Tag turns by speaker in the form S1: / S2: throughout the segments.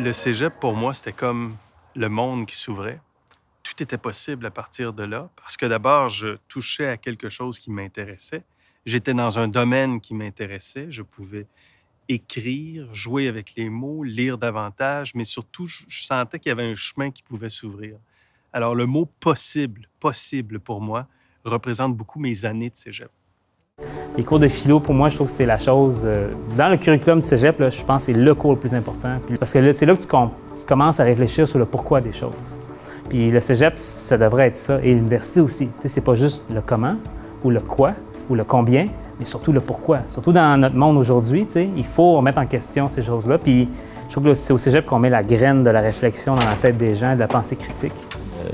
S1: Le cégep, pour moi, c'était comme le monde qui s'ouvrait. Tout était possible à partir de là, parce que d'abord, je touchais à quelque chose qui m'intéressait. J'étais dans un domaine qui m'intéressait. Je pouvais écrire, jouer avec les mots, lire davantage, mais surtout, je sentais qu'il y avait un chemin qui pouvait s'ouvrir. Alors, le mot possible, possible pour moi, représente beaucoup mes années de cégep.
S2: Les cours de philo, pour moi, je trouve que c'était la chose... dans le curriculum du cégep, là, je pense que c'est le cours le plus important. Parce que c'est là que tu commences à réfléchir sur le pourquoi des choses. Puis le cégep, ça devrait être ça. Et l'université aussi. C'est pas juste le comment ou le quoi ou le combien, mais surtout le pourquoi. Surtout dans notre monde aujourd'hui, il faut remettre en question ces choses-là. Puis je trouve que c'est au cégep qu'on met la graine de la réflexion dans la tête des gens, de la pensée critique.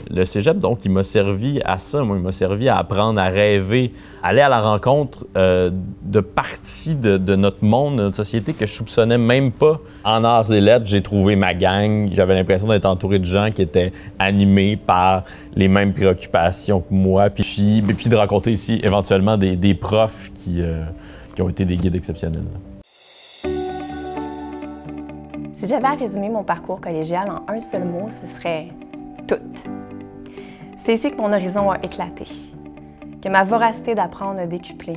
S3: Le cégep, donc, il m'a servi à ça. Moi, il m'a servi à apprendre à rêver, aller à la rencontre de parties de notre monde, de notre société que je soupçonnais même pas. En arts et lettres, j'ai trouvé ma gang. J'avais l'impression d'être entouré de gens qui étaient animés par les mêmes préoccupations que moi. Puis de rencontrer ici, éventuellement, des profs qui ont été des guides exceptionnels.
S4: Si j'avais à résumer mon parcours collégial en un seul mot, ce serait tout. C'est ici que mon horizon a éclaté, que ma voracité d'apprendre a décuplé,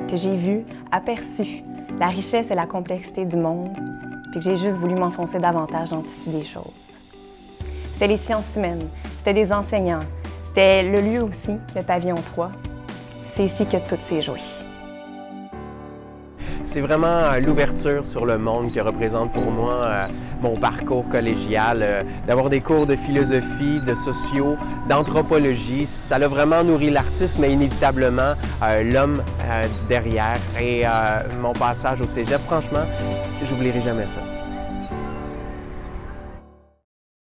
S4: que j'ai vu, aperçu la richesse et la complexité du monde, puis que j'ai juste voulu m'enfoncer davantage dans le tissu des choses. C'était les sciences humaines, c'était des enseignants, c'était le lieu aussi, le pavillon 3. C'est ici que tout s'est joué.
S5: C'est vraiment l'ouverture sur le monde que représente pour moi mon parcours collégial. D'avoir des cours de philosophie, de sociaux, d'anthropologie, ça a vraiment nourri l'artiste, mais inévitablement l'homme derrière. Et mon passage au cégep, franchement, j'oublierai jamais ça.